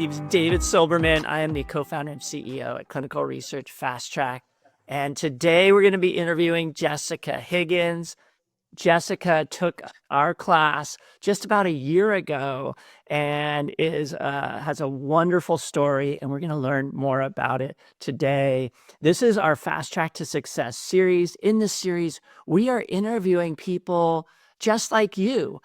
name is David Silberman. I am the co-founder and CEO at Clinical Research Fastrack. And today we're going to be interviewing Jessica Higgins. Jessica took our class just about a year ago and has a wonderful story, and we're going to learn more about it today. This is our Fast Track to Success series. In this series, we are interviewing people just like you,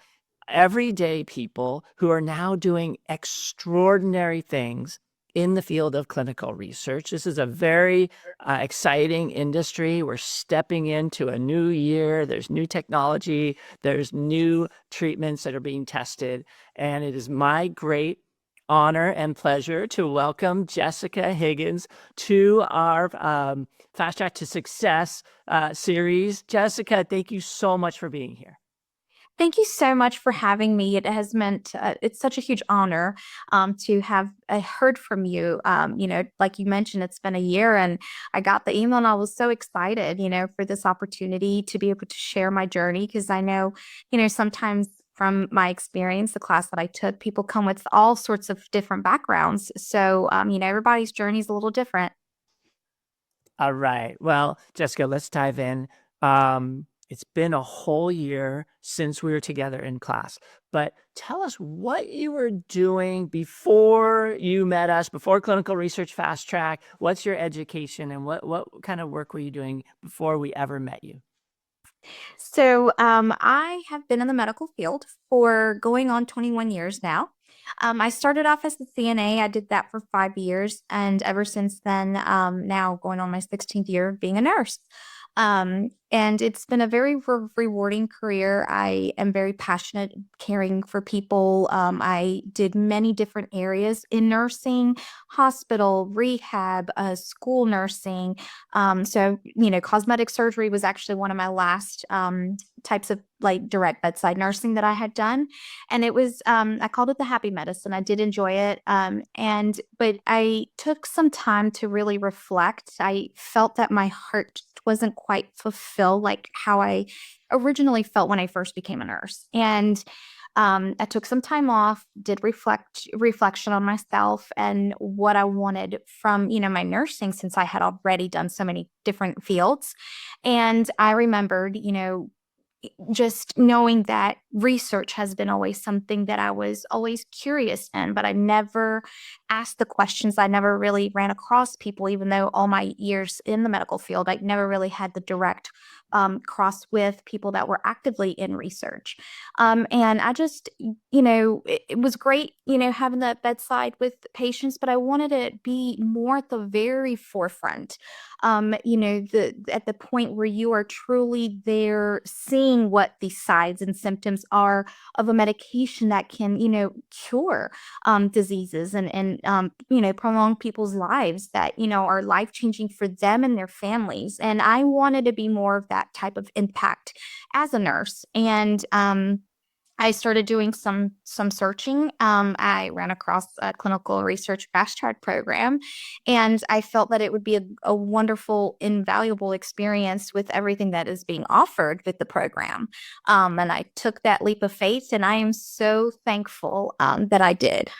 everyday people who are now doing extraordinary things in the field of clinical research. This is a very exciting industry. We're stepping into a new year. There's new technology. There's new treatments that are being tested. And it is my great honor and pleasure to welcome Jessica Higgins to our Fast Track to Success series. Jessica, thank you so much for being here. Thank you so much for having me. It has meant, it's such a huge honor to have heard from you. Like you mentioned, it's been a year and I got the email and I was so excited, for this opportunity to be able to share my journey. Because I know, sometimes from my experience, the class that I took, people come with all sorts of different backgrounds. So, everybody's journey is a little different. All right. Well, Jessica, let's dive in. It's been a whole year since we were together in class, but tell us what you were doing before you met us, before Clinical Research Fast Track. What's your education and what kind of work were you doing before we ever met you? So, I have been in the medical field for going on 21 years now. I started off as a CNA. I did that for 5 years, and ever since then, now going on my 16th year of being a nurse. And it's been a very rewarding career. I am very passionate caring for people. I did many different areas in nursing, hospital, rehab, school nursing. Cosmetic surgery was actually one of my last types of like direct bedside nursing that I had done. And it was, I called it the happy medicine. I did enjoy it. But I took some time to really reflect. I felt that my heart wasn't quite fulfilled like how I originally felt when I first became a nurse. And I took some time off, did reflection on myself and what I wanted from, my nursing since I had already done so many different fields. And I remembered, just knowing that research has been always something that I was always curious in, but I never asked the questions. I never really ran across people, even though all my years in the medical field, I never really had the direct cross with people that were actively in research. And I just, it was great, having that bedside with patients, but I wanted to be more at the very forefront. At the point where you are truly there seeing what the signs and symptoms are of a medication that can, cure diseases and prolong people's lives that, are life-changing for them and their families. And I wanted to be more of that type of impact as a nurse. And I started doing some searching. I ran across a Clinical Research Fast Track program, and I felt that it would be a wonderful, invaluable experience with everything that is being offered with the program. And I took that leap of faith, and I am so thankful that I did.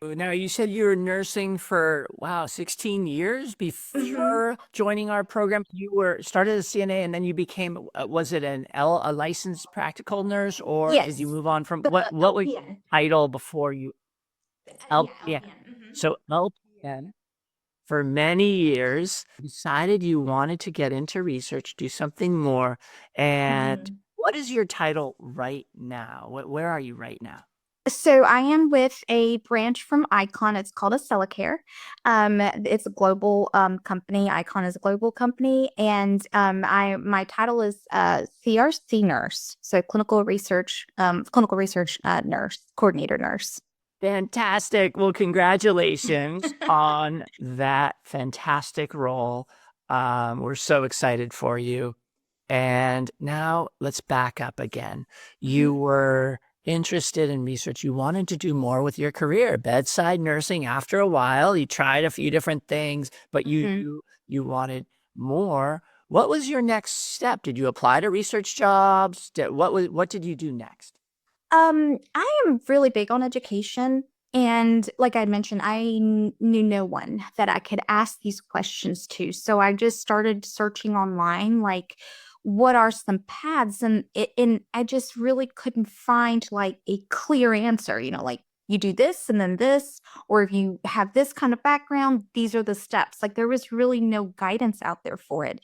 Now, you said you were nursing for, 16 years before joining our program. You were started as CNA and then you became, was it a licensed practical nurse, or did you Yes, move on from the what was your LPN. title before you? Yeah, LPN. LPN. So LPN for many years decided you wanted to get into research, do something more. And Mhm. what is your title right now? Where are you right now? So I am with a branch from Icon. It's called Accellacare. It's a global company. Icon is a global company, and my title is CRC Nurse, so clinical research nurse, coordinator nurse. Fantastic. Well, congratulations on that fantastic role. We're so excited for you. And now let's back up again. You were interested in research. You wanted to do more with your career, bedside nursing. After a while, you tried a few different things, but Mhm. you wanted more. What was your next step? Did you apply to research jobs? What did you do next? I am really big on education. And like I mentioned, knew no one that I could ask these questions to. So I just started searching online, like, what are some paths? And I just really couldn't find like a clear answer, like you do this and then this, or if you have this kind of background, these are the steps. Like there was really no guidance out there for it.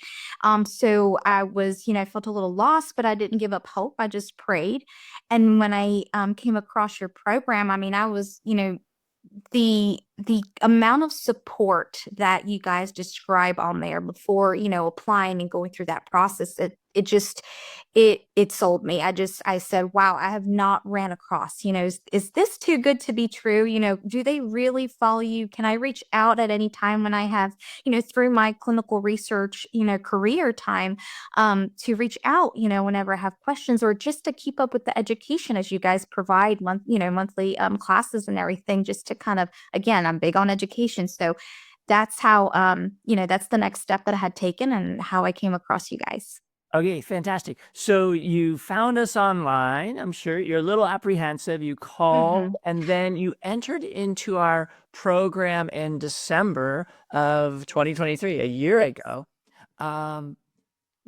So I was, I felt a little lost, but I didn't give up hope. I just prayed. And when I came across your program, I mean, I was, the amount of support that you guys describe on there before, applying and going through that process, it just it sold me. I said, wow, I have not ran across, is this too good to be true? Do they really follow you? Can I reach out at any time when I have, through my clinical research, career time, to reach out, whenever I have questions, or just to keep up with the education as you guys provide monthly classes and everything, just to kind of, again, I'm big on education. So that's how, that's the next step that I had taken and how I came across you guys. Okay, fantastic. So you found us online. I'm sure you're a little apprehensive. You called Mhm. and then you entered into our program in December of 2023, a year ago. Um,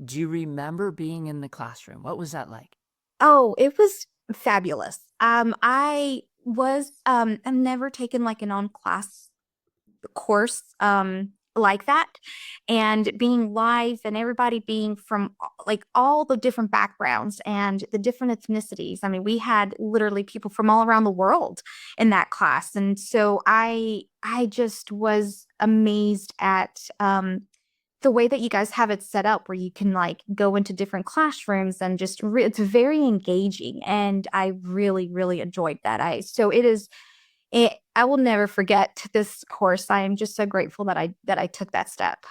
do you remember being in the classroom? What was that like? Oh, it was fabulous. I've never taken like an on class course like that, and being live and everybody being from like all the different backgrounds and the different ethnicities. I mean, we had literally people from all around the world in that class, and so I just was amazed at the way that you guys have it set up, where you can like go into different classrooms and just it's very engaging, and I really really enjoyed that. I will never forget this course. I am just so grateful that I took that step.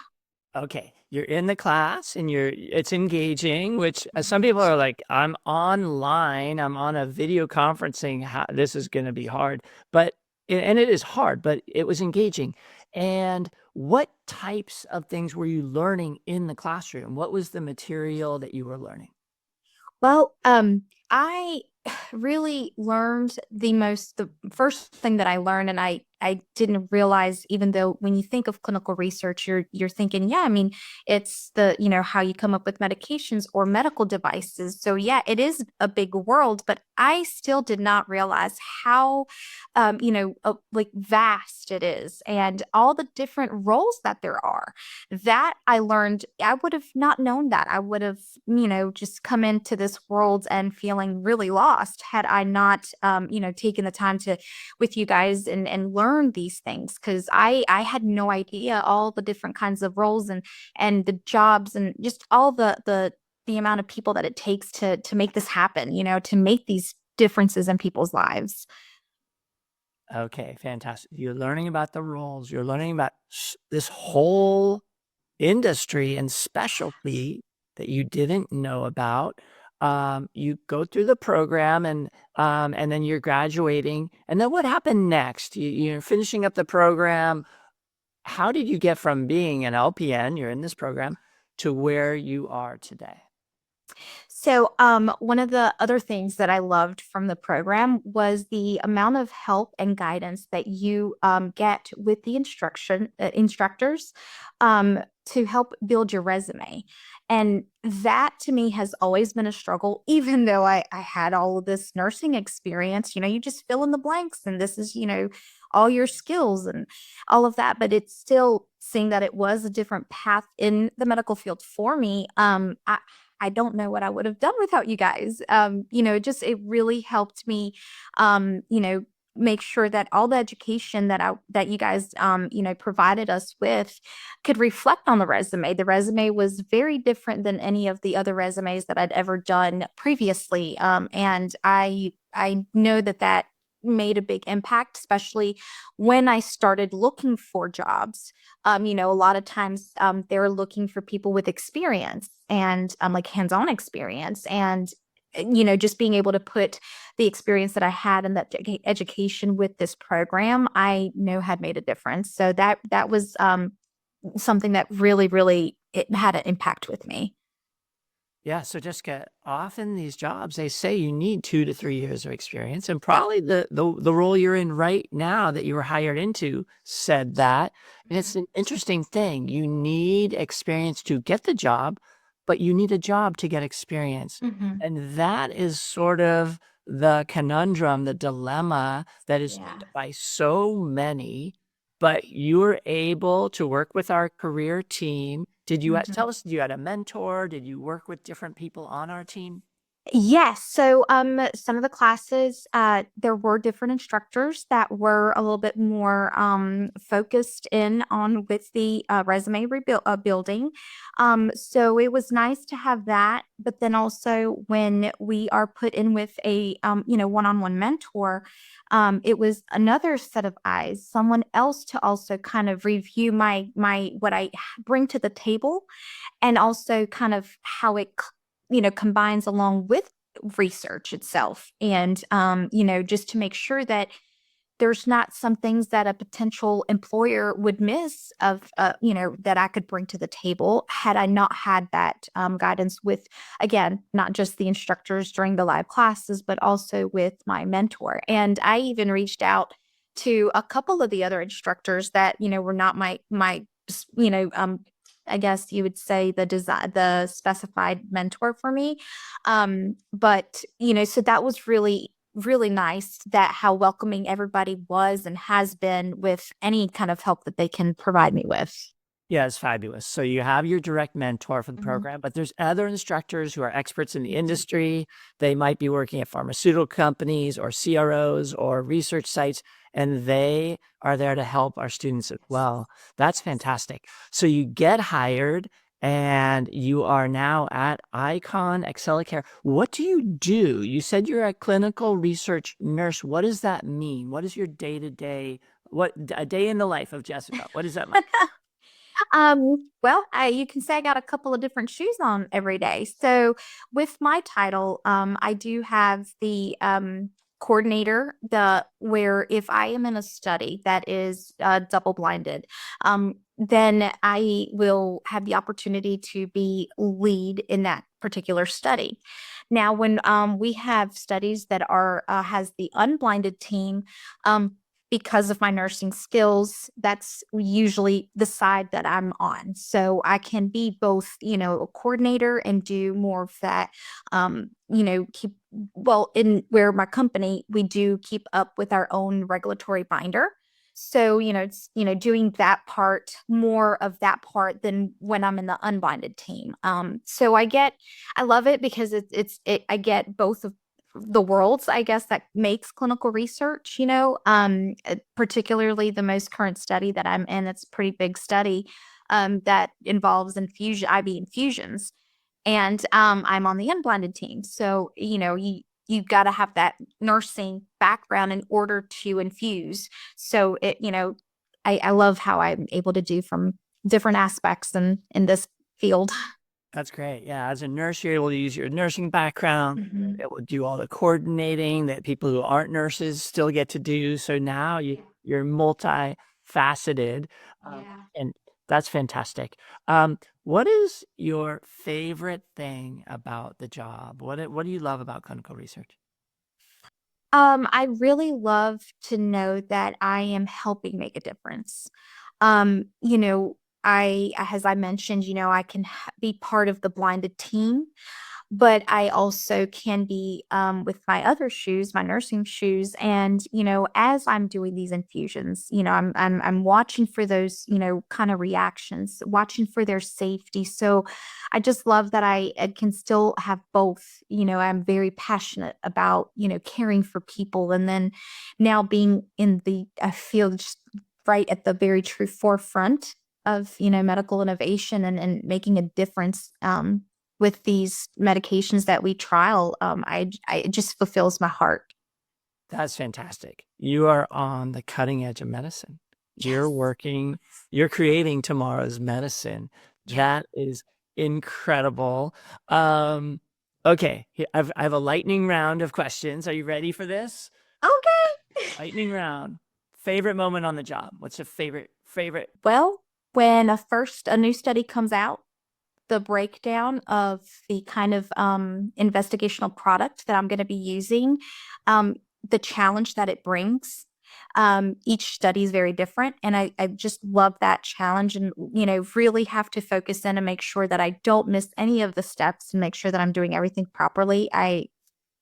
Okay, you're in the class and it's engaging, which some Mhm. people are like, I'm online, I'm on a video conferencing, this is going to be hard. But, and it is hard, but it was engaging. And what types of things were you learning in the classroom? What was the material that you were learning? Well, I really learned the first thing that I learned, and I didn't realize, even though when you think of clinical research, you're thinking, yeah, I mean, it's the, how you come up with medications or medical devices. So yeah, it is a big world, but I still did not realize how, like vast it is and all the different roles that there are. That I learned, I would have not known that. I would have, just come into this world and feeling really lost had I not, taken the time to with you guys and learn these things, because I had no idea all the different kinds of roles and the jobs and just all the amount of people that it takes to make this happen, to make these differences in people's lives. Okay, fantastic. You're learning about the roles, you're learning about this whole industry and specialty that you didn't know about. You go through the program and then you're graduating. And then what happened next? You're finishing up the program. How did you get from being an LPN, you're in this program, to where you are today? So, one of the other things that I loved from the program was the amount of help and guidance that you get with the instructors to help build your resume. And that to me has always been a struggle, even though I had all of this nursing experience. You just fill in the blanks, and this is, all your skills and all of that. But it's still seeing that it was a different path in the medical field for me. I don't know what I would have done without you guys. It really helped me, make sure that all the education that you guys, provided us with could reflect on the resume. The resume was very different than any of the other resumes that I'd ever done previously. And I know that made a big impact, especially when I started looking for jobs. A lot of times they're looking for people with experience and like hands-on experience. And just being able to put the experience that I had in that education with this program, I know had made a difference. So that was something that really, really it had an impact with me. Yeah, so Jessica, often these jobs, they say you need 2 to 3 years of experience, and probably the role you're in right now that you were hired into said that. And it's an interesting thing. You need experience to get the job, but you need a job to get experience. Mhm. And that is sort of the conundrum, the dilemma that is Yeah. faced by so many. But you were able to work with our career team. Did you Mhm. tell us, did you had a mentor? Did you work with different people on our team? Yes. So, some of the classes, there were different instructors that were a little bit more focused in on with the resume rebuild building. So it was nice to have that. But then also when we are put in with a one-on-one mentor, it was another set of eyes, someone else to also kind of review my what I bring to the table, and also kind of how it combines along with research itself, and just to make sure that there's not some things that a potential employer would miss of that I could bring to the table had I not had that guidance with, again, not just the instructors during the live classes, but also with my mentor. And I even reached out to a couple of the other instructors that were not my you know um I guess you would say the specified mentor for me. But so that was really really nice, that how welcoming everybody was and has been with any kind of help that they can provide me with. Yeah, it's fabulous. So you have your direct mentor for the Mhm. program, but there's other instructors who are experts in the industry. They might be working at pharmaceutical companies or CROs or research sites, and they are there to help our students as well. That's fantastic. So you get hired and you are now at Icon Accellacare. What do you do? You said you're a clinical research nurse. What does that mean? What is your day-to-day, what a day in the life of Jessica? What does that mean? Well, you can say I got a couple of different shoes on every day. So with my title, I do have the coordinator, the where if I am in a study that is double blinded, then I will have the opportunity to be lead in that particular study. Now, when we have studies that are has the unblinded team, because of my nursing skills, that's usually the side that I'm on. So I can be both, a coordinator and do more of that, keep, well, in where my company, we do keep up with our own regulatory binder. So, it's, doing that part, more of that part than when I'm in the unblinded team. So I love it because I get both of the worlds, I guess, that makes clinical research, particularly the most current study that I'm in. It's a pretty big study that involves IV infusions. And I'm on the unblinded team. So, you've got to have that nursing background in order to infuse. So I love how I'm able to do from different aspects in this field. That's great. Yeah, as a nurse, you're able to use your nursing background. Mhm. It will do all the coordinating that people who aren't nurses still get to do. So now you're multifaceted, Yeah. and that's fantastic. What is your favorite thing about the job? What do you love about clinical research? I really love to know that I am helping make a difference. As I mentioned, I can be part of the blinded team, but I also can be with my other shoes, my nursing shoes, and as I'm doing these infusions, I'm watching for those kind of reactions, watching for their safety. So I just love that I can still have both. I'm very passionate about caring for people, and then now being in the field just right at the very true forefront of medical innovation, and making a difference with these medications that we trial. It just fulfills my heart. That's fantastic. You are on the cutting edge of medicine. You're Yes. working, you're creating tomorrow's medicine. Yeah. That is incredible. Um, okay, I have a lightning round of questions. Are you ready for this? Okay. Lightning round. Favorite moment on the job? What's your favorite? Well, when a new study comes out, the breakdown of the kind of investigational product that I'm going to be using, um, the challenge that it brings. Each study is very different, and I just love that challenge, and really have to focus in and make sure that I don't miss any of the steps and make sure that I'm doing everything properly. I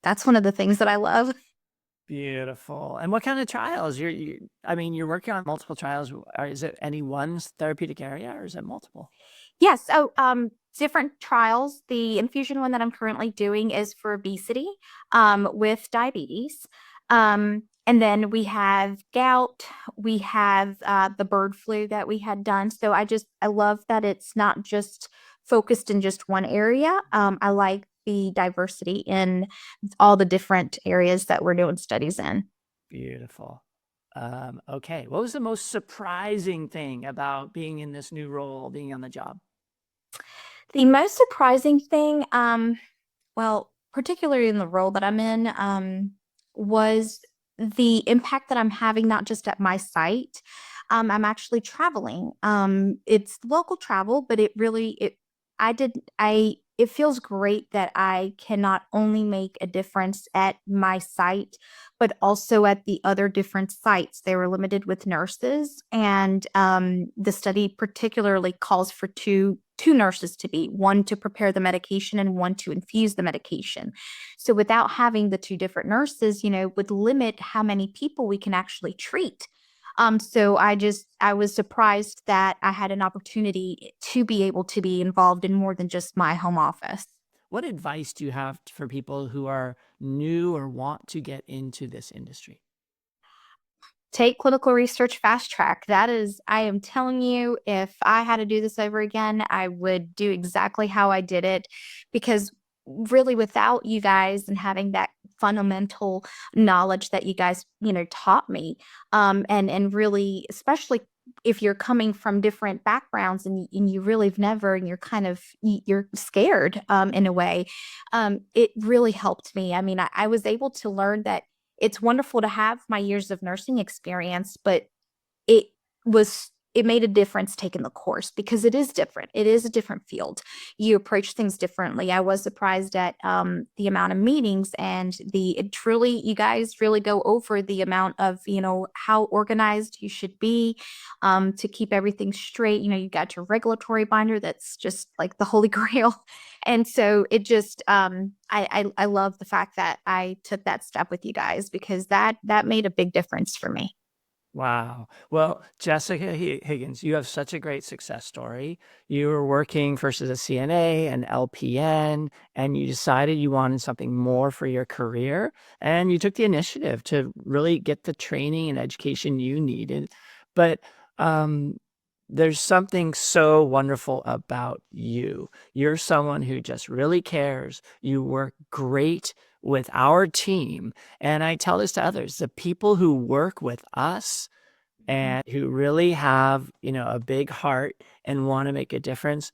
That's one of the things that I love. Beautiful. And what kind of trials? I mean, you're working on multiple trials. Is it any one therapeutic area or is it multiple? Yes. So, different trials. The infusion one that I'm currently doing is for obesity, with diabetes. And then we have gout. We have the bird flu that we had done. So I love that it's not just focused in just one area. I like the diversity in all the different areas that we're doing studies in. Beautiful. Okay. What was the most surprising thing about being in this new role, being on the job? The most surprising thing, well, particularly in the role that I'm in, was the impact that I'm having, not just at my site. I'm actually traveling. It's local travel, but it feels great that I can not only make a difference at my site, but also at the other different sites. They were limited with nurses, and the study particularly calls for two nurses to be one to prepare the medication and one to infuse the medication. So without having the two different nurses, would limit how many people we can actually treat. So I was surprised that I had an opportunity to be able to be involved in more than just my home office. What advice do you have for people who are new or want to get into this industry? Take Clinical Research Fastrack. That is, I am telling you, if I had to do this over again, I would do exactly how I did it, because really without you guys and having that fundamental knowledge that you guys, taught me, and really, especially if you're coming from different backgrounds and you really have never, and you're scared, in a way, it really helped me. I mean, I was able to learn that it's wonderful to have my years of nursing experience, but it it made a difference taking the course, because it is different. It is a different field. You approach things differently. I was surprised at the amount of meetings, and you guys really go over the amount of, how organized you should be, to keep everything straight. You got your regulatory binder that's just like the holy grail. And so it just, I love the fact that I took that step with you guys, because that made a big difference for me. Wow. Well, Jessica Higgins, you have such a great success story. You were working first as a CNA and LPN, and you decided you wanted something more for your career, and you took the initiative to really get the training and education you needed. But um, there's something so wonderful about you. You're someone who just really cares. You work great with our team. And I tell this to others, the people who work with us and who really have, a big heart and want to make a difference,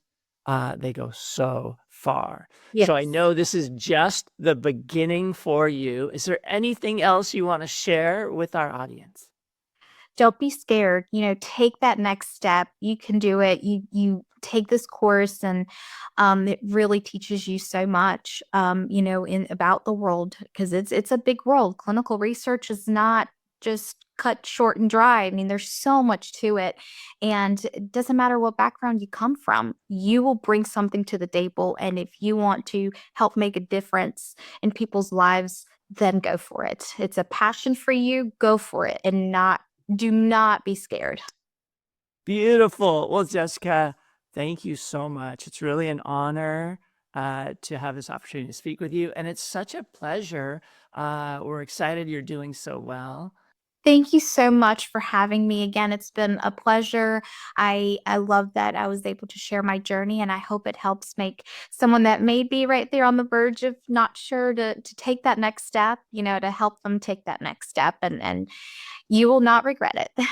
they go so far. So I Yes. know this is just the beginning for you. Is there anything else you want to share with our audience? Don't be scared. Take that next step. You can do it. You take this course, and it really teaches you so much, in about the world, because it's a big world. Clinical research is not just cut short and dry. I mean, there's so much to it, and it doesn't matter what background you come from. You will bring something to the table, and if you want to help make a difference in people's lives, then go for it. It's a passion for you. Go for it, and not do not be scared. Beautiful. Well, Jessica, thank you so much. It's really an honor to have this opportunity to speak with you. And it's such a pleasure. We're excited you're doing so well. Thank you so much for having me again. It's been a pleasure. I love that I was able to share my journey, and I hope it helps make someone that may be right there on the verge of not sure to take that next step, to help them take that next step, and you will not regret it.